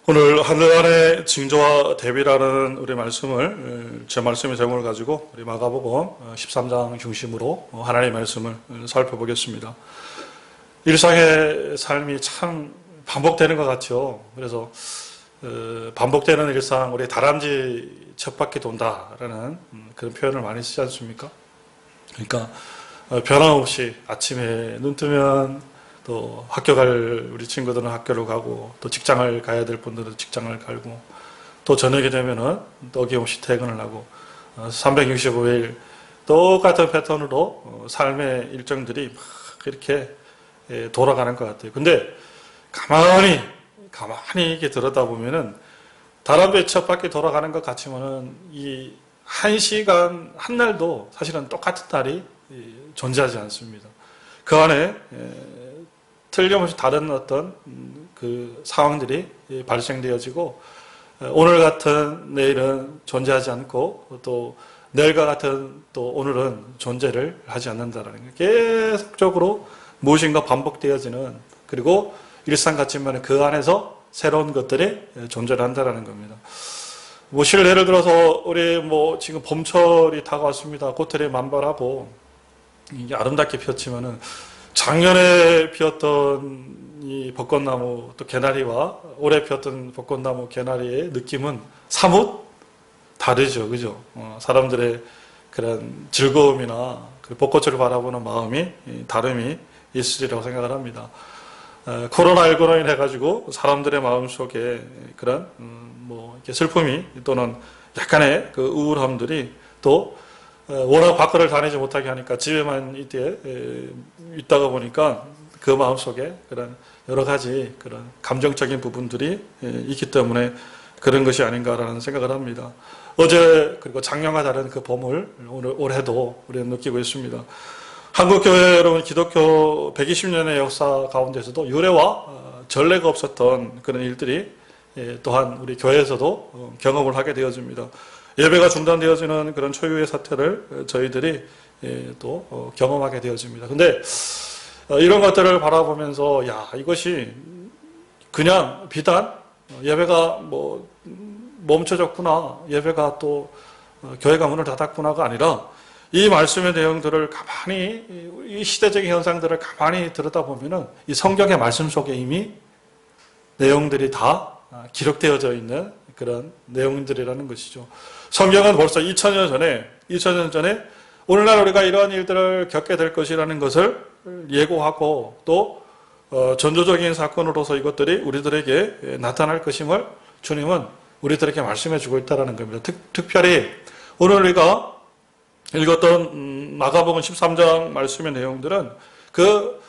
오늘 하늘안의 징조와 대비라는 우리 말씀을 제 말씀의 제목을 가지고 우리 마가복음 13장 중심으로 하나님의 말씀을 살펴보겠습니다. 일상의 삶이 참 반복되는 것 같죠. 그래서 반복되는 일상, 우리 다람쥐 쳇바퀴 돈다라는 그런 표현을 많이 쓰지 않습니까? 그러니까 변함없이 아침에 눈 뜨면 또 학교 갈 우리 친구들은 학교를 가고, 또 직장을 가야 될 분들은 직장을 가고, 또 저녁이 되면은 또 어김없이 퇴근을 하고, 365일 똑같은 패턴으로 삶의 일정들이 막 이렇게 돌아가는 것 같아요. 근데 가만히 이렇게 들여다보면은 다람쥐 쳇바퀴 돌아가는 것 같지만은 이 한 시간 한 날도 사실은 똑같은 날이 존재하지 않습니다. 그 안에 틀림없이 다른 어떤 그 상황들이 발생되어지고, 오늘 같은 내일은 존재하지 않고, 또 내일과 같은 또 오늘은 존재를 하지 않는다라는 거예요. 계속적으로 무엇인가 반복되어지는, 그리고 일상 같지만 그 안에서 새로운 것들이 존재를 한다라는 겁니다. 예를 들어서 우리 지금 봄철이 다가왔습니다. 꽃들이 만발하고 이게 아름답게 피었지만은 작년에 피었던 이 벚꽃나무 또 개나리와 올해 피었던 벚꽃나무 개나리의 느낌은 사뭇 다르죠. 그죠? 사람들의 그런 즐거움이나 그 벚꽃을 바라보는 마음이 다름이 있으리라고 생각을 합니다. 코로나19로 인해 가지고 사람들의 마음 속에 그런 이렇게 슬픔이 또는 약간의 그 우울함들이 또 워낙 밖을 다니지 못하게 하니까 집에만 있다가 보니까 그 마음속에 그런 여러 가지 그런 감정적인 부분들이 있기 때문에 그런 것이 아닌가라는 생각을 합니다. 어제 그리고 작년과 다른 그 봄을 올해도 우리는 느끼고 있습니다. 한국교회 여러분, 기독교 120년의 역사 가운데서도 유례와 전례가 없었던 그런 일들이 또한 우리 교회에서도 경험을 하게 되어집니다. 예배가 중단되어지는 그런 초유의 사태를 저희들이 또 경험하게 되어집니다. 근데 이런 것들을 바라보면서 이것이 그냥 비단 예배가 멈춰졌구나, 예배가 또 교회가 문을 닫았구나가 아니라 이 말씀의 내용들을 가만히, 이 시대적인 현상들을 가만히 들여다보면은 이 성경의 말씀 속에 이미 내용들이 다 기록되어져 있는 그런 내용들이라는 것이죠. 성경은 벌써 2000년 전에 오늘날 우리가 이러한 일들을 겪게 될 것이라는 것을 예고하고, 또 전조적인 사건으로서 이것들이 우리들에게 나타날 것임을 주님은 우리들에게 말씀해 주고 있다는 겁니다. 특별히 오늘 우리가 읽었던 마가복음 13장 말씀의 내용들은 그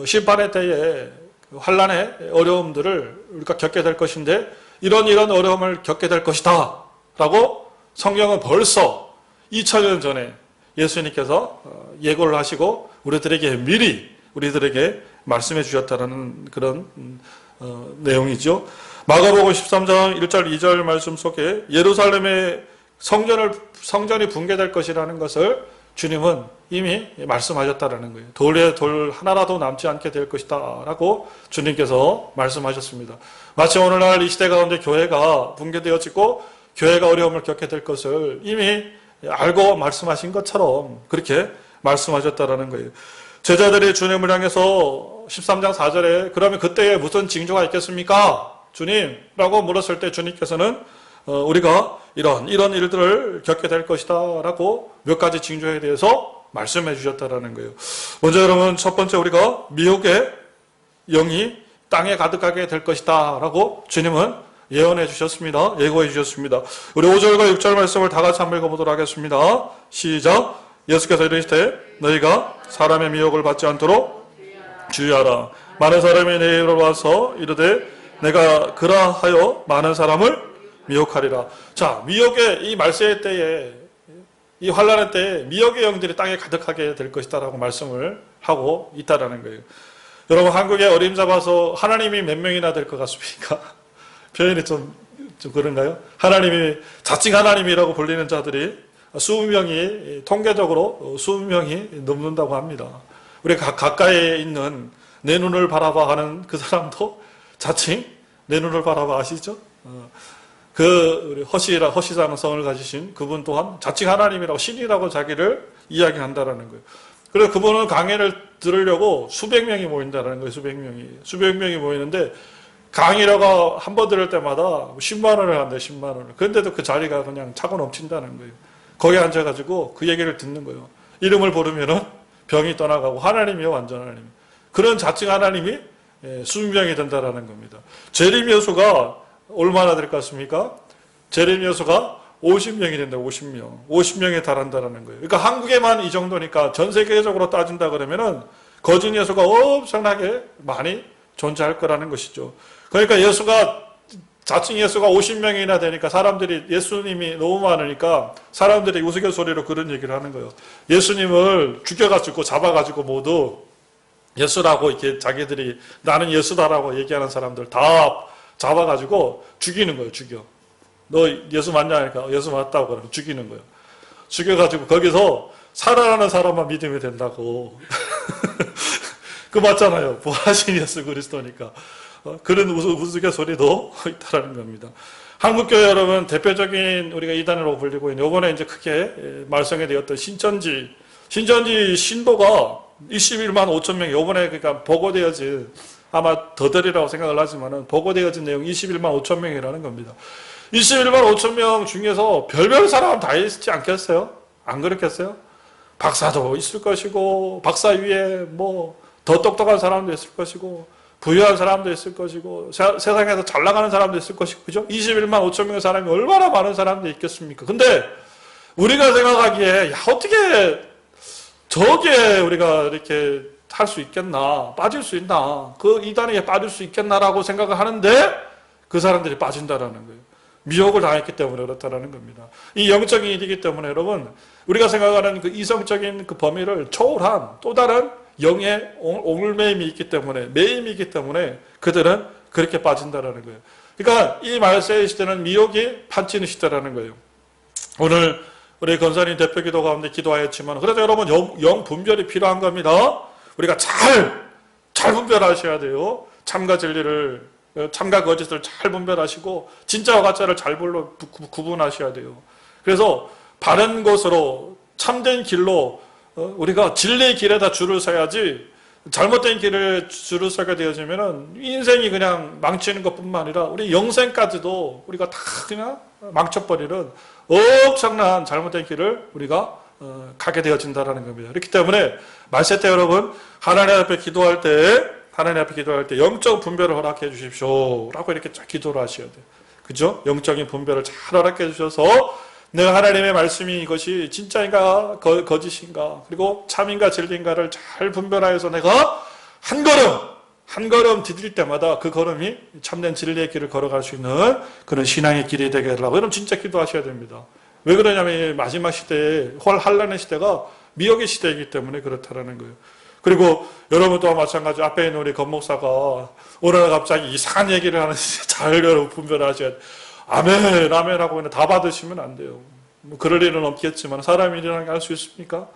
심판의 때에 환난의 어려움들을 우리가 겪게 될 것인데, 이런 어려움을 겪게 될 것이다 라고 성경은 벌써 2000년 전에 예수님께서 예고를 하시고 우리들에게 미리 우리들에게 말씀해 주셨다는 그런 내용이죠. 마가복음 13장 1절 2절 말씀 속에 예루살렘의 성전이 붕괴될 것이라는 것을 주님은 이미 말씀하셨다라는 거예요. 돌에 돌 하나라도 남지 않게 될 것이다 라고 주님께서 말씀하셨습니다. 마치 오늘날 이 시대 가운데 교회가 붕괴되어지고 교회가 어려움을 겪게 될 것을 이미 알고 말씀하신 것처럼 그렇게 말씀하셨다라는 거예요. 제자들이 주님을 향해서 13장 4절에 그러면 그때에 무슨 징조가 있겠습니까? 주님 라고 물었을 때 주님께서는 우리가 이런 일들을 겪게 될 것이다 라고 몇 가지 징조에 대해서 말씀해 주셨다라는 거예요. 먼저 여러분, 첫 번째 우리가 미혹의 영이 땅에 가득하게 될 것이다 라고 주님은 예언해 주셨습니다. 예고해 주셨습니다. 우리 5절과 6절 말씀을 다 같이 한번 읽어보도록 하겠습니다. 시작. 예수께서 이르시되 너희가 사람의 미혹을 받지 않도록 주의하라. 많은 사람이 내 이름으로 와서 이르되 내가 그라하여 많은 사람을 미혹하리라. 자, 미혹의 이 말세의 때에, 이 환란의 때에 미혹의 영들이 땅에 가득하게 될 것이다 라고 말씀을 하고 있다라는 거예요. 여러분, 한국에 어림잡아서 하나님이 몇 명이나 될 것 같습니까? 표현이 좀 그런가요? 하나님이, 자칭 하나님이라고 불리는 자들이 통계적으로 수십 명이 넘는다고 합니다. 우리 가까이에 있는 내 눈을 바라봐 하는 그 사람도 자칭 내 눈을 바라봐 아시죠? 우리 허시라는 성을 가지신 그분 또한 자칭 하나님이라고 신이라고 자기를 이야기한다라는 거예요. 그래서 그분은 강의를 들으려고 수백 명이 모인다라는 거예요. 수백 명이 모이는데 강의라고 한 번 들을 때마다 10만 원을 한대, 10만 원을. 그런데도 그 자리가 그냥 차고 넘친다는 거예요. 거기 앉아가지고 그 얘기를 듣는 거예요. 이름을 부르면은 병이 떠나가고 하나님이요, 완전 하나님. 그런 자칭 하나님이 수백 명이 된다라는 겁니다. 재림 여수가 얼마나 될 것 같습니까? 재림 여수가 50명이 된다, 50명. 50명에 달한다라는 거예요. 그러니까 한국에만 이 정도니까 전 세계적으로 따진다 그러면은 거짓 예수가 엄청나게 많이 존재할 거라는 것이죠. 그러니까 자칭 예수가 50명이나 되니까 사람들이 예수님이 너무 많으니까 사람들이 우스갯소리로 그런 얘기를 하는 거예요. 예수님을 죽여가지고 잡아가지고 모두 예수라고 이렇게 자기들이 나는 예수다라고 얘기하는 사람들 다 잡아가지고 죽이는 거예요. 죽여. 너 예수 맞냐 하니까 예수 맞다고 그러면 죽이는 거예요. 죽여가지고 거기서 살아나는 사람만 믿으면 된다고. 그 맞잖아요. 부활하신 예수 그리스도니까. 그런 우스갯소리도 있다라는 겁니다. 한국교회 여러분 대표적인 우리가 이단으로 불리고 있는 이번에 이제 크게 말썽이 되었던 신천지 신도가 21만 5천 명이 이번에 그러니까 보고되어진 아마 더 되리라고 생각을 하지만은 보고되어진 내용 21만 5천 명이라는 겁니다. 21만 5천 명 중에서 별별 사람 다 있지 않겠어요? 안 그렇겠어요? 박사도 있을 것이고 박사 위에 뭐 더 똑똑한 사람도 있을 것이고 부유한 사람도 있을 것이고 세상에서 잘 나가는 사람도 있을 것이고 그죠? 21만 5천 명의 사람이 얼마나 많은 사람들이 있겠습니까? 근데 우리가 생각하기에 야 어떻게 저기에 우리가 이렇게 할 수 있겠나 빠질 수 있나 그 이단에 빠질 수 있겠나라고 생각을 하는데 그 사람들이 빠진다라는 거예요. 미혹을 당했기 때문에 그렇다라는 겁니다. 이 영적인 일이기 때문에 여러분 우리가 생각하는 그 이성적인 그 범위를 초월한 또 다른 영의 옹울매임이 있기 때문에 매임이 있기 때문에 그들은 그렇게 빠진다라는 거예요. 그러니까 이 말세의 시대는 미혹이 판치는 시대라는 거예요. 오늘 우리 권사님 대표기도 가운데 기도하였지만 그래서 여러분 영 분별이 필요한 겁니다. 우리가 잘 분별하셔야 돼요. 참과 진리를 참과 거짓을 잘 분별하시고 진짜와 가짜를 잘 구분하셔야 돼요. 그래서 바른 것으로 참된 길로 우리가 진리의 길에다 줄을 서야지 잘못된 길에 줄을 서게 되어지면은 인생이 그냥 망치는 것뿐만 아니라 우리 영생까지도 우리가 다 그냥 망쳐버리는 엄청난 잘못된 길을 우리가 가게 되어진다라는 겁니다. 그렇기 때문에 말세 때 여러분 하나님 앞에 기도할 때 영적 분별을 허락해 주십시오 라고 이렇게 쫙 기도를 하셔야 돼요. 그죠? 영적인 분별을 잘 허락해 주셔서 내가 하나님의 말씀이 이것이 진짜인가 거짓인가 그리고 참인가 진리인가를 잘 분별하여서 내가 한 걸음 디딜 때마다 그 걸음이 참된 진리의 길을 걸어갈 수 있는 그런 신앙의 길이 되게 하려고 여러분 진짜 기도하셔야 됩니다. 왜 그러냐면 마지막 시대에 환란의 시대가 미혹의 시대이기 때문에 그렇다라는 거예요. 그리고 여러분 또한 마찬가지 앞에 있는 우리 건목사가 오늘 갑자기 이상한 얘기를 하는데 잘 여러분 분별하셔야 돼요. 아멘 하고 그냥 다 받으시면 안 돼요. 뭐 그럴 일은 없겠지만 사람이 일이라는 게 할 수 있습니까?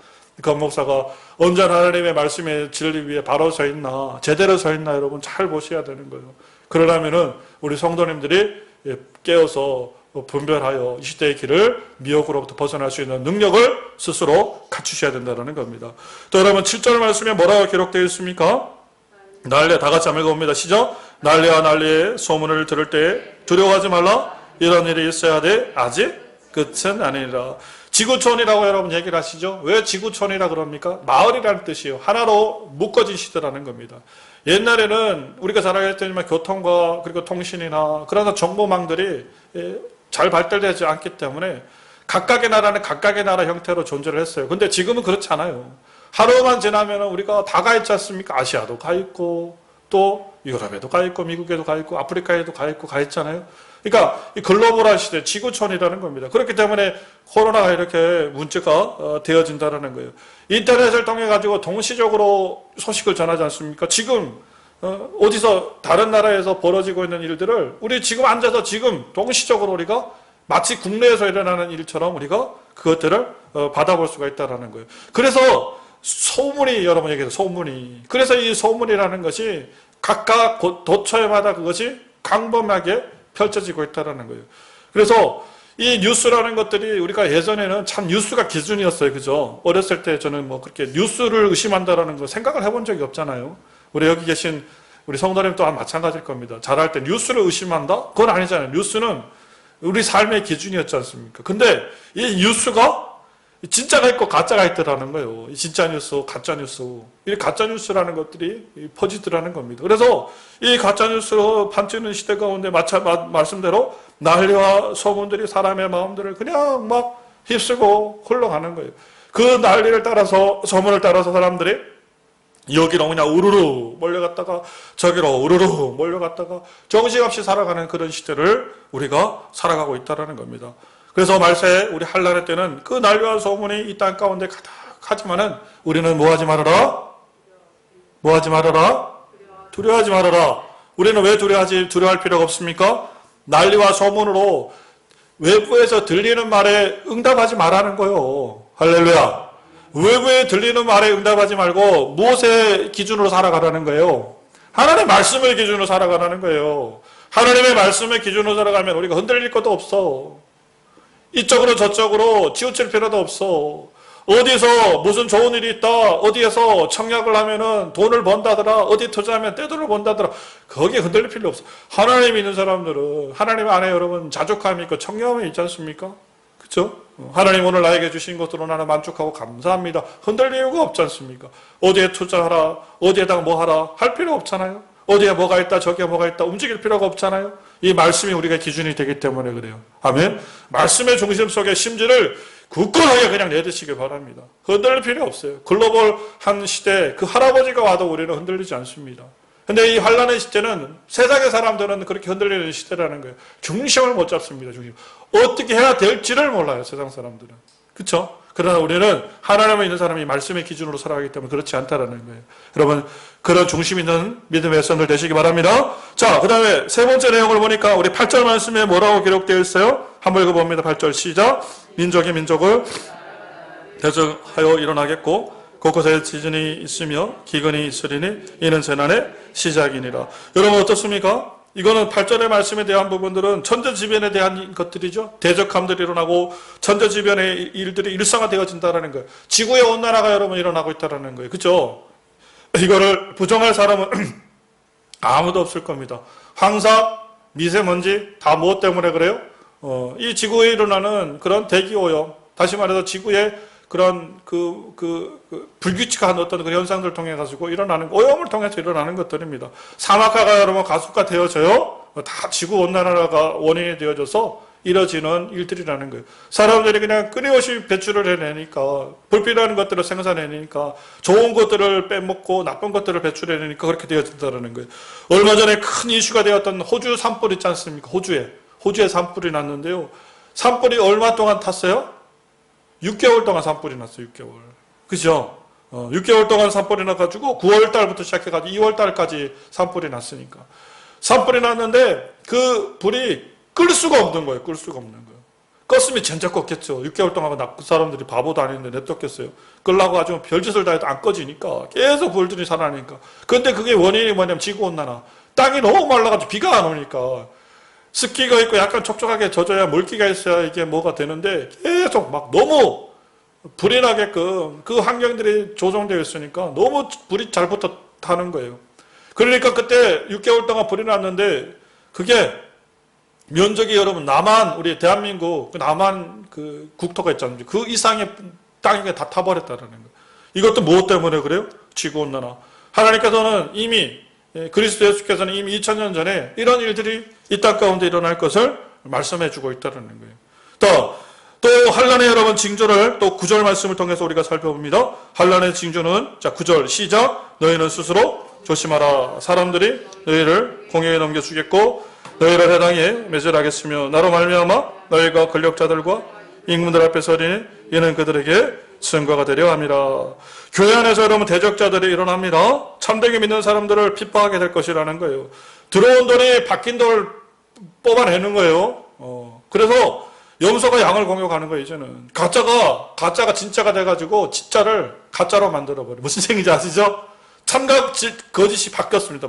건목사가 언제나 하나님의 말씀의 진리 위에 바로 서 있나 제대로 서 있나 여러분 잘 보셔야 되는 거예요. 그러려면은 우리 성도님들이 깨어서 분별하여 이 시대의 길을 미혹으로부터 벗어날 수 있는 능력을 스스로 갖추셔야 된다는 겁니다. 또 여러분 7절 말씀에 뭐라고 기록되어 있습니까? 난리 다 같이 한번 읽어봅니다. 시작. 난리와 난리의 소문을 들을 때 두려워하지 말라. 이런 일이 있어야 돼. 아직 끝은 아니라. 지구촌이라고 여러분 얘기를 하시죠. 왜 지구촌이라 그럽니까? 마을이라는 뜻이에요. 하나로 묶어진 시대라는 겁니다. 옛날에는 우리가 잘 알겠지만 교통과 그리고 통신이나 그러나 정보망들이 잘 발달되지 않기 때문에 각각의 나라는 각각의 나라 형태로 존재를 했어요. 근데 지금은 그렇지 않아요. 하루만 지나면 우리가 다 가 있지 않습니까? 아시아도 가 있고 또 유럽에도 가 있고 미국에도 가 있고 아프리카에도 가 있고 가 있잖아요. 그러니까 이 글로벌한 시대, 지구촌이라는 겁니다. 그렇기 때문에 코로나가 이렇게 문제가 되어진다는 거예요. 인터넷을 통해 가지고 동시적으로 소식을 전하지 않습니까? 지금 어디서 다른 나라에서 벌어지고 있는 일들을 우리 지금 앉아서 지금 동시적으로 우리가 마치 국내에서 일어나는 일처럼 우리가 그것들을 받아볼 수가 있다는 거예요. 그래서 소문이 여러분 얘기해서 소문이 그래서 이 소문이라는 것이 각각 도처에마다 그것이 강범하게 펼쳐지고 있다는 거예요. 그래서 이 뉴스라는 것들이 우리가 예전에는 참 뉴스가 기준이었어요. 그죠? 어렸을 때 저는 뭐 그렇게 뉴스를 의심한다라는 거 생각을 해본 적이 없잖아요. 우리 여기 계신 우리 성도님 또한 마찬가지일 겁니다. 잘할 때 뉴스를 의심한다? 그건 아니잖아요. 뉴스는 우리 삶의 기준이었지 않습니까? 근데 이 뉴스가 진짜가 있고 가짜가 있더라는 거예요. 진짜 뉴스, 가짜 뉴스. 이 가짜 뉴스라는 것들이 퍼지더라는 겁니다. 그래서 이 가짜 뉴스로 판치는 시대 가운데 말씀대로 난리와 소문들이 사람의 마음들을 그냥 막 휩쓰고 흘러가는 거예요. 그 난리를 따라서, 소문을 따라서 사람들이 여기로 그냥 우르르 몰려갔다가 저기로 우르르 몰려갔다가 정신없이 살아가는 그런 시대를 우리가 살아가고 있다는 겁니다. 그래서 말세 우리 한란의 때는 그 난리와 소문이 이 땅 가운데 가득하지만은 우리는 뭐하지 말아라? 뭐하지 말아라? 두려워하지 말아라. 우리는 왜 두려워할 필요가 없습니까? 난리와 소문으로 외부에서 들리는 말에 응답하지 말라는 거예요. 할렐루야. 외부에 들리는 말에 응답하지 말고 무엇의 기준으로 살아가라는 거예요? 하나님의 말씀의 기준으로 살아가라는 거예요. 하나님의 말씀의 기준으로 살아가면 우리가 흔들릴 것도 없어. 이쪽으로 저쪽으로 치우칠 필요도 없어. 어디서 무슨 좋은 일이 있다. 어디에서 청약을 하면은 돈을 번다더라. 어디 투자하면 떼돈을 번다더라. 거기에 흔들릴 필요 없어. 하나님 믿는 사람들은 하나님 안에 여러분 자족함이 있고 청렴함이 있지 않습니까? 그렇죠? 하나님 오늘 나에게 주신 것으로 나는 만족하고 감사합니다. 흔들릴 이유가 없지 않습니까? 어디에 투자하라. 어디에다가 뭐 하라. 할 필요 없잖아요. 어디에 뭐가 있다. 저기에 뭐가 있다. 움직일 필요가 없잖아요. 이 말씀이 우리가 기준이 되기 때문에 그래요. 아멘. 말씀의 중심 속에 심지를 굳건하게 그냥 내드시길 바랍니다. 흔들릴 필요 없어요. 글로벌한 시대 그 할아버지가 와도 우리는 흔들리지 않습니다. 근데 이 환란의 시대는 세상의 사람들은 그렇게 흔들리는 시대라는 거예요. 중심을 못 잡습니다. 중심. 어떻게 해야 될지를 몰라요. 세상 사람들은. 그렇죠? 그러나 우리는 하나님을 있는 사람이 말씀의 기준으로 살아가기 때문에 그렇지 않다라는 거예요. 여러분 그런 중심 있는 믿음의 선들 되시기 바랍니다. 자, 그 다음에 세 번째 내용을 보니까 우리 8절 말씀에 뭐라고 기록되어 있어요? 한번 읽어봅니다. 8절 시작. 민족이 민족을 대적하여 일어나겠고 곳곳에 지진이 있으며 기근이 있으리니 이는 재난의 시작이니라. 여러분 어떻습니까? 이거는 8절의 말씀에 대한 부분들은 천재지변에 대한 것들이죠. 대적함들이 일어나고 천재지변의 일들이 일상화되어진다는 거예요. 지구의 온난화가 여러분 일어나고 있다는 거예요. 그렇죠? 이거를 부정할 사람은 아무도 없을 겁니다. 황사, 미세먼지 다 무엇 때문에 그래요? 이 지구에 일어나는 그런 대기오염, 다시 말해서 지구의 그런 불규칙한 어떤 그런 현상들을 통해 가지고 일어나는 오염을 통해서 일어나는 것들입니다. 사막화가 여러분 가속화되어져요. 다 지구 온난화가 원인이 되어져서 이뤄지는 일들이라는 거예요. 사람들이 그냥 끊임없이 배출을 해내니까 불필요한 것들을 생산해내니까 좋은 것들을 빼먹고 나쁜 것들을 배출해내니까 그렇게 되어진다는 거예요. 얼마 전에 큰 이슈가 되었던 호주 산불 있지 않습니까? 호주에 산불이 났는데요. 산불이 얼마 동안 탔어요? 6개월 동안 산불이 났어요. 6개월. 그죠? 6개월 동안 산불이 나가지고 9월 달부터 시작해가지고 2월 달까지 산불이 났으니까. 산불이 났는데 그 불이 끌 수가 없는 거예요. 끌 수가 없는 거예요. 껐으면 진짜 껐겠죠. 6개월 동안 그 사람들이 바보도 아닌데 냅뒀겠어요. 끌라고 아주 별짓을 다 해도 안 꺼지니까 계속 불들이 살아나니까. 근데 그게 원인이 뭐냐면 지구온난화. 땅이 너무 말라가지고 비가 안 오니까 습기가 있고 약간 촉촉하게 젖어야 물기가 있어야 이게 뭐가 되는데 계속 막 너무 불이 나게끔 그 환경들이 조성되어 있으니까 너무 불이 잘 붙어 타는 거예요. 그러니까 그때 6개월 동안 불이 났는데 그게 면적이 여러분 남한 우리 대한민국 남한 그 국토가 있잖아요. 그 이상의 땅이 다 타버렸다는 거예요. 이것도 무엇 때문에 그래요? 지구온난화. 하나님께서는 이미 그리스도 예수께서는 이미 2000년 전에 이런 일들이 이 땅 가운데 일어날 것을 말씀해 주고 있다는 거예요. 또 한란의 여러분 징조를 또 9절 말씀을 통해서 우리가 살펴봅니다. 한란의 징조는 자 9절 시작. 너희는 스스로 조심하라. 사람들이 너희를 공회에 넘겨주겠고 너희를 해당에 매질하겠으며 나로 말미암아 너희가 권력자들과 임금들 앞에 서리니 이는 그들에게 증거가 되려 함이라. 교회 안에서 여러분 대적자들이 일어납니다. 참되게 믿는 사람들을 핍박하게 될 것이라는 거예요. 들어온 돈이 바뀐 돈을 뽑아내는 거예요. 그래서 염소가 양을 공격하는 거예요. 이제는 가짜가 진짜가 돼가지고 진짜를 가짜로 만들어버려. 무슨 생인지 아시죠? 참과 거짓이 바뀌었습니다.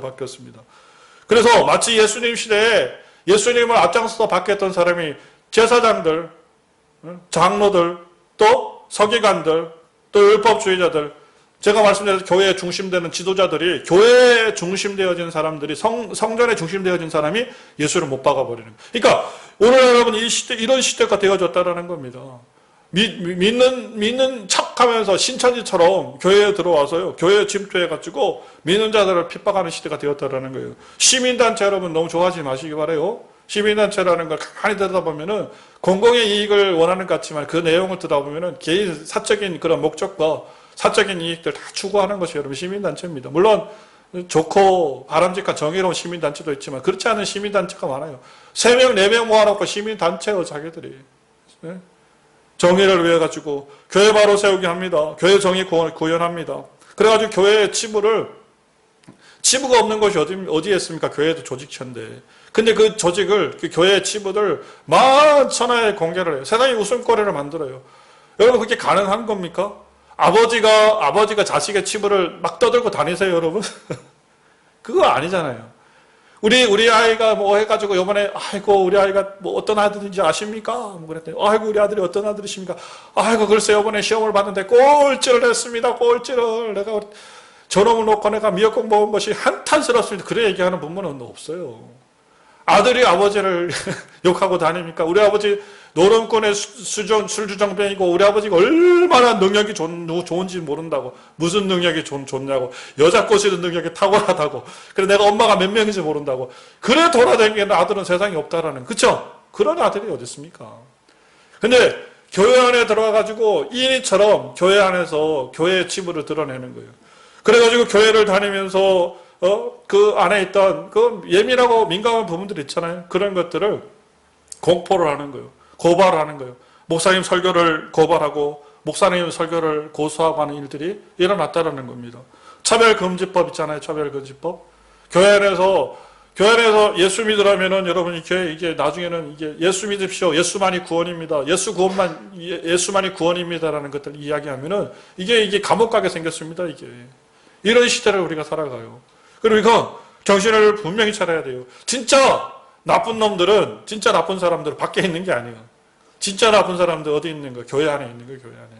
그래서 마치 예수님 시대에 예수님을 앞장서서 받겠던 사람이 제사장들, 장로들, 또 서기관들, 또 율법주의자들, 제가 말씀드린 교회에 중심되는 지도자들이, 교회에 중심되어진 사람들이, 성전에 중심되어진 사람이 예수를 못 박아버리는 거예요. 그러니까 오늘 여러분 이 시대, 이런 시대가 되어졌다라는 겁니다. 믿는 척하면서 신천지처럼 교회에 들어와서요, 교회에 침투해가지고 믿는 자들을 핍박하는 시대가 되었다라는 거예요. 시민단체 여러분 너무 좋아하지 마시기 바라요. 시민단체라는 걸 가만히 들여다보면은 공공의 이익을 원하는 것 같지만 그 내용을 들여다보면은 개인 사적인 그런 목적과 사적인 이익들 다 추구하는 것이 여러분 시민단체입니다. 물론 좋고 바람직한 정의로운 시민단체도 있지만 그렇지 않은 시민단체가 많아요. 3명, 4명 모아놓고 시민단체요, 자기들이. 네? 정의를 위해 가지고 교회 바로 세우게 합니다. 교회 정의 구현합니다. 그래가지고 교회의 치부가 없는 것이 어디에 있습니까? 교회도 조직체인데. 근데 그 조직을, 그 교회의 치부들 만천하에 공개를 해요. 세상에 웃음거리를 만들어요. 여러분, 그게 가능한 겁니까? 아버지가 자식의 치부를 막 떠들고 다니세요, 여러분? 그거 아니잖아요. 우리 아이가 뭐 해가지고 요번에, 아이고, 우리 아이가 뭐 어떤 아들인지 아십니까? 뭐 그랬더니, 아이고, 우리 아들이 어떤 아들이십니까? 아이고, 글쎄, 요번에 시험을 봤는데 꼴찌를 했습니다, 꼴찌를. 내가 저놈을 놓고 내가 미역국 먹은 것이 한탄스럽습니다. 그래 얘기하는 부모는 없어요. 아들이 아버지를 욕하고 다닙니까? 우리 아버지 노름꾼의 술주정뱅이고 우리 아버지가 얼마나 능력이 좋은지 모른다고. 무슨 능력이 좋냐고. 여자 꼬시는 능력이 탁월하다고. 그래 내가 엄마가 몇 명인지 모른다고. 그래 돌아다니는 아들은 세상에 없다라는. 그쵸? 그런 아들이 어디 있습니까? 근데 교회 안에 들어가가지고 인이처럼 교회 안에서 교회의 치부를 드러내는 거예요. 그래가지고 교회를 다니면서 그 안에 있던 그 예민하고 민감한 부분들 있잖아요. 그런 것들을 공포를 하는 거예요. 고발을 하는 거예요. 목사님 설교를 고발하고 목사님 설교를 고소하고 하는 일들이 일어났다는 겁니다. 차별금지법 있잖아요. 차별금지법. 교회 안에서 예수 믿으라면은 여러분이 교회 이게 나중에는 이게 예수 믿으십시오. 예수만이 구원입니다. 예수만이 구원입니다라는 것들 이야기하면은 이게 감옥 가게 생겼습니다. 이게. 이런 시대를 우리가 살아가요. 그러니까 정신을 분명히 차려야 돼요. 진짜 나쁜 놈들은, 진짜 나쁜 사람들은 밖에 있는 게 아니에요. 진짜 나쁜 사람들 어디 있는 거예요? 교회 안에 있는 거예요, 교회 안에.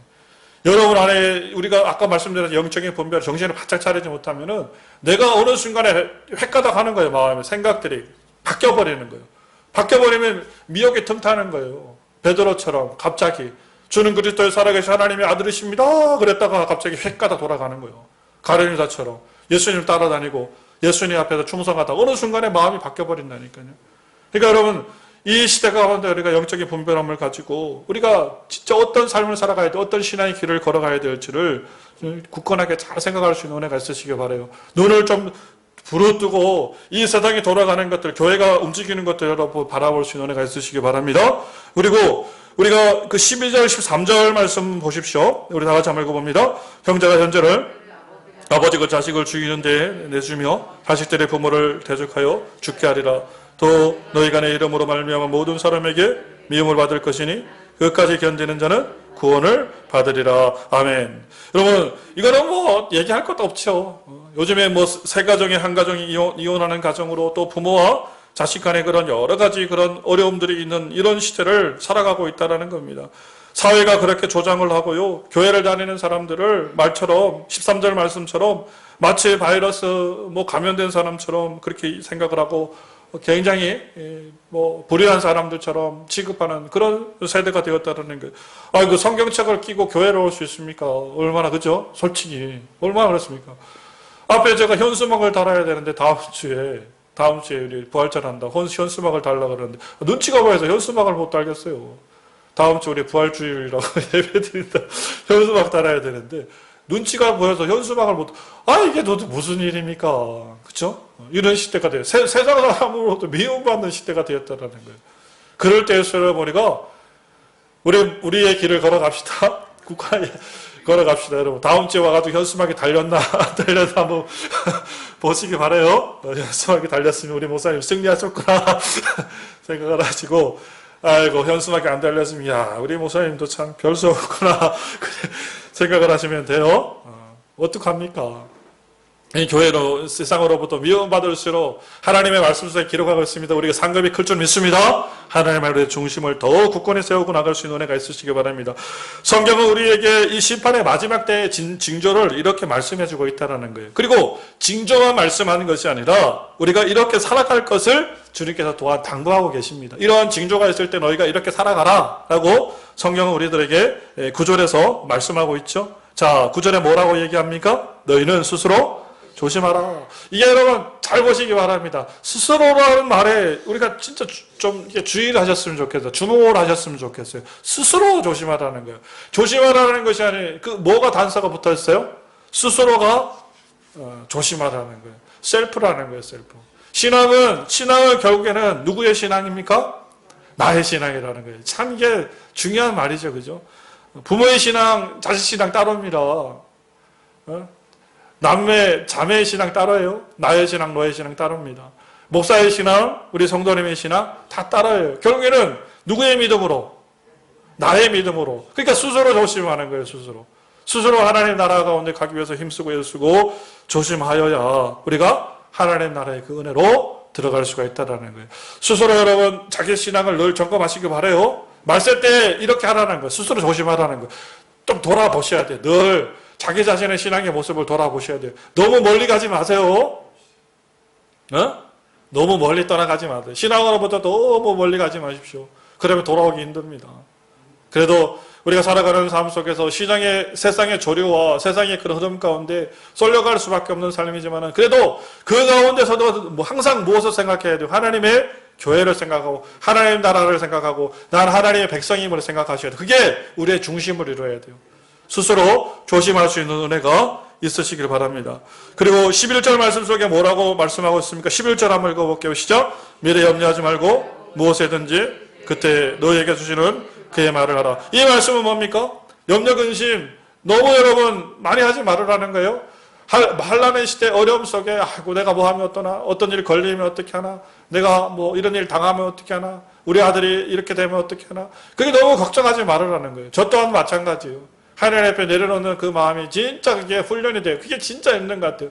여러분 안에 우리가 아까 말씀드린 영적인 분별, 정신을 바짝 차리지 못하면은 내가 어느 순간에 획가닥 하는 거예요, 마음에. 생각들이 바뀌어버리는 거예요. 바뀌어버리면 미혹이 틈타는 거예요. 베드로처럼 갑자기 주는 그리스도의 살아계신 하나님의 아들이십니다. 그랬다가 갑자기 획가닥 돌아가는 거예요. 가룟유다처럼 예수님 따라다니고 예수님 앞에서 충성하다 어느 순간에 마음이 바뀌어버린다니까요. 그러니까 여러분 이 시대 가운데 우리가 영적인 분별함을 가지고 우리가 진짜 어떤 삶을 살아가야 돼, 어떤 신앙의 길을 걸어가야 될지를 굳건하게 잘 생각할 수 있는 은혜가 있으시길 바라요. 눈을 좀 부릅뜨고 이 세상이 돌아가는 것들, 교회가 움직이는 것들 여러분 바라볼 수 있는 은혜가 있으시길 바랍니다. 그리고 우리가 그 12절, 13절 말씀 보십시오. 우리 다 같이 한번 읽어봅니다. 형제가 현재를 아버지가 자식을 죽이는 데 내주며 자식들의 부모를 대적하여 죽게 하리라. 또 너희가 내 이름으로 말미암아 모든 사람에게 미움을 받을 것이니 그것까지 견디는 자는 구원을 받으리라. 아멘. 여러분 이거는 뭐 얘기할 것도 없죠. 요즘에 뭐 세 가정에 한 가정이 이혼하는 가정으로 또 부모와 자식 간의 그런 여러 가지 그런 어려움들이 있는 이런 시대를 살아가고 있다는 겁니다. 사회가 그렇게 조장을 하고요. 교회를 다니는 사람들을 말처럼 13절 말씀처럼 마치 바이러스 뭐 감염된 사람처럼 그렇게 생각을 하고 굉장히 뭐 불의한 사람들처럼 취급하는 그런 세대가 되었다는 거예요. 그 성경책을 끼고 교회로 올 수 있습니까? 얼마나 그죠? 솔직히 얼마나 그렇습니까? 앞에 제가 현수막을 달아야 되는데 다음 주에 우리 부활절 한다. 현수막을 달라 그러는데 눈치가 보여서 현수막을 못 달겠어요. 다음 주 우리 부활주일이라고 예배드린다. 현수막 달아야 되는데 눈치가 보여서 현수막을 못. 이게 도대체 무슨 일입니까? 그렇죠? 이런 시대가 돼요. 세상 사람으로부터 미움받는 시대가 되었다는 거예요. 그럴 때일수록 우리가 우리의 길을 걸어갑시다. 국가에 걸어갑시다, 여러분. 다음 주에 와가지고 현수막이 달렸나 안 달렸나 한번 보시기 바라요. 현수막이 달렸으면 우리 목사님 승리하셨구나 생각을 하시고. 아이고 현수막이 안 달렸으면 야 우리 목사님도 참 별수 없구나 생각을 하시면 돼요. 어떡합니까? 이 교회로 세상으로부터 미움받을수록 하나님의 말씀 속에 기록하고 있습니다. 우리가 상급이 클 줄 믿습니다. 하나님의 말의 중심을 더 굳건히 세우고 나갈 수 있는 은혜가 있으시기 바랍니다. 성경은 우리에게 이 심판의 마지막 때의 징조를 이렇게 말씀해주고 있다는 거예요. 그리고 징조만 말씀하는 것이 아니라 우리가 이렇게 살아갈 것을 주님께서 또한 당부하고 계십니다. 이러한 징조가 있을 때 너희가 이렇게 살아가라 라고 성경은 우리들에게 구절에서 말씀하고 있죠. 자, 구절에 뭐라고 얘기합니까? 너희는 스스로 조심하라. 이게 여러분 잘 보시기 바랍니다. 스스로라는 말에 우리가 진짜 좀 주의를 하셨으면 좋겠어요. 주목을 하셨으면 좋겠어요. 스스로 조심하라는 거예요. 조심하라는 것이 아니에요. 그 뭐가 단서가 붙어 있어요? 스스로가 조심하라는 거예요. 셀프라는 거예요. 셀프. 신앙은 결국에는 누구의 신앙입니까? 나의 신앙이라는 거예요. 참 이게 중요한 말이죠. 그죠? 부모의 신앙, 자식 신앙 따로입니다. 남매, 자매의 신앙 따로예요. 나의 신앙, 너의 신앙 따릅니다. 목사의 신앙, 우리 성도님의 신앙 다 따라요. 결국에는 누구의 믿음으로? 나의 믿음으로. 그러니까 스스로 조심하는 거예요. 스스로 하나님 나라 가운데 가기 위해서 힘쓰고 애쓰고 조심하여야 우리가 하나님 나라의 그 은혜로 들어갈 수가 있다는 거예요. 스스로 여러분 자기 신앙을 늘 점검하시기 바라요. 말세 때 이렇게 하라는 거예요. 스스로 조심하라는 거예요. 좀 돌아보셔야 돼요. 늘 자기 자신의 신앙의 모습을 돌아보셔야 돼요. 너무 멀리 가지 마세요. 너무 멀리 떠나가지 마세요. 신앙으로부터 너무 멀리 가지 마십시오. 그러면 돌아오기 힘듭니다. 그래도 우리가 살아가는 삶 속에서 세상의 조류와 세상의 그런 흐름 가운데 쏠려갈 수밖에 없는 삶이지만 그래도 그 가운데서도 항상 무엇을 생각해야 돼요? 하나님의 교회를 생각하고 하나님 나라를 생각하고 난 하나님의 백성임을 생각하셔야 돼요. 그게 우리의 중심을 이루어야 돼요. 스스로 조심할 수 있는 은혜가 있으시길 바랍니다. 그리고 11절 말씀 속에 뭐라고 말씀하고 있습니까? 11절 한번 읽어볼게요. 시작. 미래 염려하지 말고 무엇이든지 그때 너희에게 주시는 그의 말을 하라. 이 말씀은 뭡니까? 염려 근심 너무 여러분 많이 하지 말으라는 거예요. 환난의 시대 어려움 속에 아이고 내가 뭐 하면 어떠나 어떤 일 걸리면 어떻게 하나 내가 뭐 이런 일 당하면 어떻게 하나 우리 아들이 이렇게 되면 어떻게 하나 그게 너무 걱정하지 말으라는 거예요. 저 또한 마찬가지예요. 하나님 앞에 내려놓는 그 마음이 진짜 그게 훈련이 돼요. 그게 진짜 있는 것 같아요.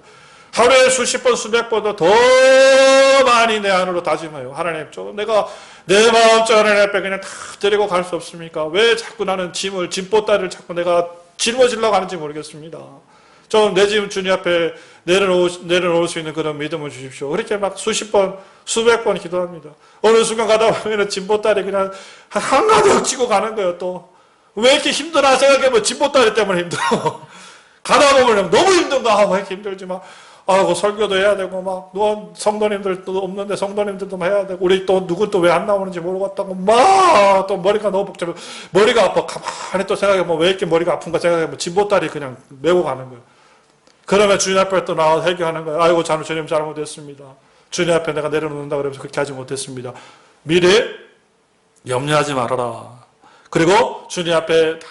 하루에 수십 번, 수백 번도 더 많이 내 안으로 다짐해요. 하나님, 내가 내 마음쪽 하나님 앞에 그냥 다 데리고 갈 수 없습니까? 왜 자꾸 나는 짐보따리를 자꾸 내가 짊어지려고 하는지 모르겠습니다. 좀 내 짐 주님 앞에 내려놓을 수 있는 그런 믿음을 주십시오. 그렇게 막 수십 번, 수백 번 기도합니다. 어느 순간 가다 보면 짐보따리 그냥 한가득 지고 가는 거예요, 또. 왜 이렇게 힘드나 생각해보면 짐보따리 때문에 힘들어. 가다 보면 너무 힘든가? 왜 이렇게 힘들지만. 아이고, 설교도 해야 되고, 막, 성도님들도 없는데 성도님들도 해야 되고, 우리 또 누군 또 왜 안 나오는지 모르겠다고, 막, 또 머리가 너무 복잡해. 머리가 아파. 가만히 또 생각해보면 왜 이렇게 머리가 아픈가 생각해보면 짐보따리 그냥 메고 가는 거예요. 그러면 주님 앞에 또 나와서 해결하는 거예요. 아이고, 주님 잘못했습니다. 주님 앞에 내가 내려놓는다 그러면서 그렇게 하지 못했습니다. 미래 염려하지 말아라. 그리고 주님 앞에 다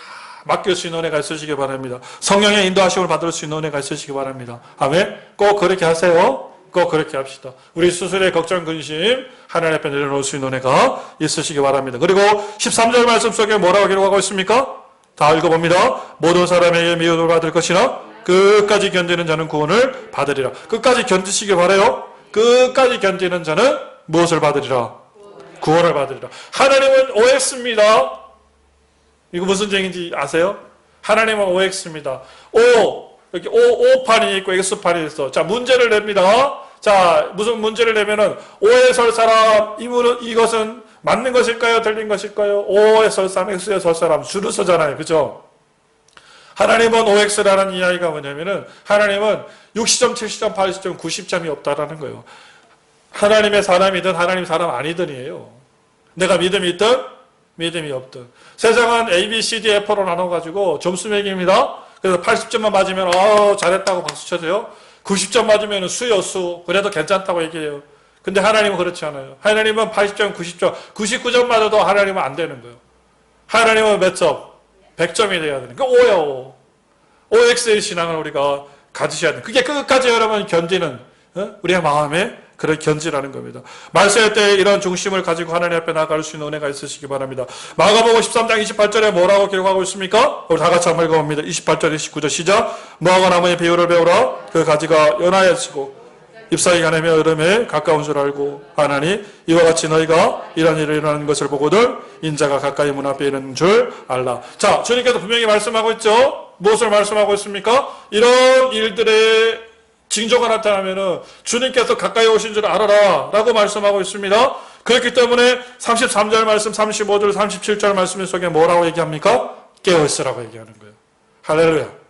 맡길 수 있는 은혜가 있으시기 바랍니다. 성령의 인도하심을 받을 수 있는 은혜가 있으시기 바랍니다. 아멘. 꼭 그렇게 하세요. 꼭 그렇게 합시다. 우리 스스로의 걱정, 근심 하나님 앞에 내려놓을 수 있는 은혜가 있으시기 바랍니다. 그리고 13절 말씀 속에 뭐라고 기록하고 있습니까? 다 읽어봅니다. 모든 사람에게 미움을 받을 것이나 끝까지 견디는 자는 구원을 받으리라. 끝까지 견디시기 바라요. 끝까지 견디는 자는 무엇을 받으리라? 구원을 받으리라. 하나님은 OX입니다. 이거 무슨 얘기인지 아세요? 하나님은 OX입니다. 이렇게 O판이 있고 X판이 있어. 자, 문제를 냅니다. 자, 무슨 문제를 내면은 O에 설 사람, 이것은 맞는 것일까요? 틀린 것일까요? O에 설 사람, X에 설 사람, 줄을 서잖아요. 그죠? 하나님은 OX라는 이야기가 뭐냐면은 하나님은 60점, 70점, 80점, 90점이 없다라는 거예요. 하나님의 사람이든 하나님 사람 아니든이에요. 내가 믿음이 있든 믿음이 없든. 세상은 A, B, C, D, F로 나눠가지고 점수 매기입니다. 그래서 80점만 맞으면 잘했다고 박수 쳐줘요. 90점 맞으면 수요 수. 그래도 괜찮다고 얘기해요. 근데 하나님은 그렇지 않아요. 하나님은 80점, 90점, 99점 맞아도 하나님은 안 되는 거예요. 하나님은 몇 점? 100점이 돼야 되는 거예요. 그러니까 O예요. OX의 신앙을 우리가 가지셔야 돼요. 그게 끝까지 여러분 견디는 우리의 마음의 그런 견지라는 겁니다. 말세의 때에 이런 중심을 가지고 하나님 앞에 나아갈 수 있는 은혜가 있으시기 바랍니다. 마가복음 13장 28절에 뭐라고 기록하고 있습니까? 우리 다 같이 한번 읽어봅니다. 28절, 29절 시작. 무화과 나무의 비유를 배우라. 그 가지가 연하여지고 잎사귀 가내며 여름에 가까운 줄 알고 하나니 이와 같이 너희가 이런 일을 일어나는 것을 보고들 인자가 가까이 문 앞에 있는 줄 알라. 자, 주님께서 분명히 말씀하고 있죠. 무엇을 말씀하고 있습니까? 이런 일들의 징조가 나타나면은 주님께서 가까이 오신 줄 알아라 라고 말씀하고 있습니다. 그렇기 때문에 33절 말씀, 35절, 37절 말씀 속에 뭐라고 얘기합니까? 깨어있으라고 얘기하는 거예요. 할렐루야.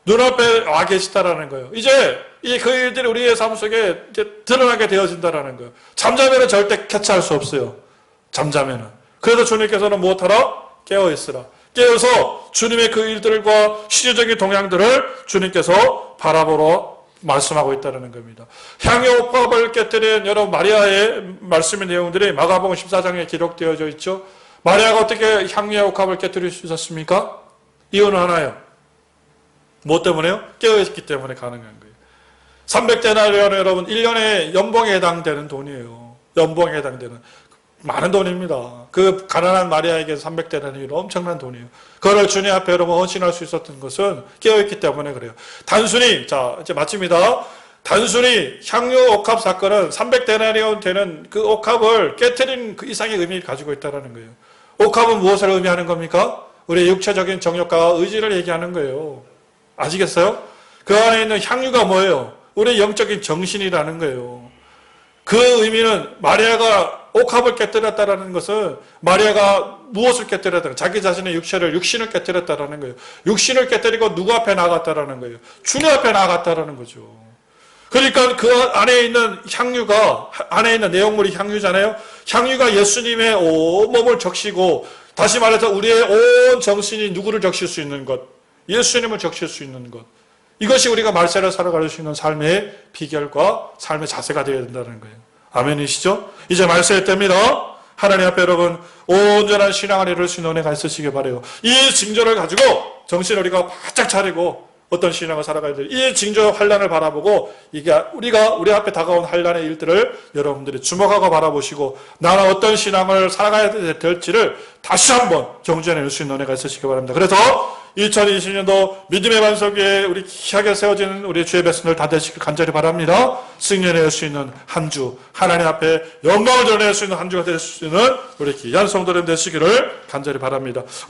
눈앞에 와 계시다라는 거예요. 이제 그 일들이 우리의 삶 속에 이제 드러나게 되어진다라는 거예요. 잠자면은 절대 캐치할 수 없어요. 잠자면은. 그래서 주님께서는 무엇하라? 깨어있으라. 깨어서 주님의 그 일들과 시대적인 동향들을 주님께서 바라보러 말씀하고 있다는 겁니다. 향유옥합을 깨뜨린 여러분 마리아의 말씀의 내용들이 마가복음 14장에 기록되어져 있죠. 마리아가 어떻게 향유옥합을 깨뜨릴 수 있었습니까? 이유는 하나예요. 뭐 때문에요? 깨어있기 때문에 가능한 거예요. 300데나리온은 여러분 1년의 연봉에 해당되는 돈이에요. 연봉에 해당되는 많은 돈입니다. 그 가난한 마리아에게 300데나리온은 엄청난 돈이에요. 그걸 주님 앞에 여러분 헌신할 수 있었던 것은 깨어있기 때문에 그래요. 단순히 자 이제 마칩니다. 단순히 향유 옥합 사건은 300데나리온 되는 그 옥합을 깨트린 그 이상의 의미를 가지고 있다는 거예요. 옥합은 무엇을 의미하는 겁니까? 우리의 육체적인 정욕과 의지를 얘기하는 거예요. 아시겠어요? 그 안에 있는 향유가 뭐예요? 우리의 영적인 정신이라는 거예요. 그 의미는 마리아가 옥합을 깨뜨렸다는 것은 마리아가 무엇을 깨뜨렸다? 자기 자신의 육신을 깨뜨렸다는 거예요. 육신을 깨뜨리고 누구 앞에 나갔다는 거예요? 주님 앞에 나갔다는 거죠. 그러니까 그 안에 있는 향유가, 안에 있는 내용물이 향유잖아요. 향유가 예수님의 온 몸을 적시고, 다시 말해서 우리의 온 정신이 누구를 적실 수 있는 것? 예수님을 적실 수 있는 것. 이것이 우리가 말세를 살아갈 수 있는 삶의 비결과 삶의 자세가 되어야 된다는 거예요. 아멘이시죠? 이제 말세의 때입니다. 하나님 앞에 여러분 온전한 신앙을 이룰 수 있는 은혜가 있으시길 바라요. 이 징조를 가지고 정신을 우리가 바짝 차리고 어떤 신앙을 살아가야 돼요. 이 징조의 환란을 바라보고 이게 우리 앞에 다가온 환란의 일들을 여러분들이 주목하고 바라보시고 나는 어떤 신앙을 살아가야 될지를 다시 한번 정죄해낼 수 있는 은혜가 있으시길 바랍니다. 그래서 2020년도 믿음의 반석 위에 우리 귀하게 세워지는 우리 주의 백성들 다 되시길 간절히 바랍니다. 승리해낼 수 있는 한 주, 하나님 앞에 영광을 드러낼 수 있는 한 주가 될 수 있는 우리 귀한 성도님 되시기를 간절히 바랍니다.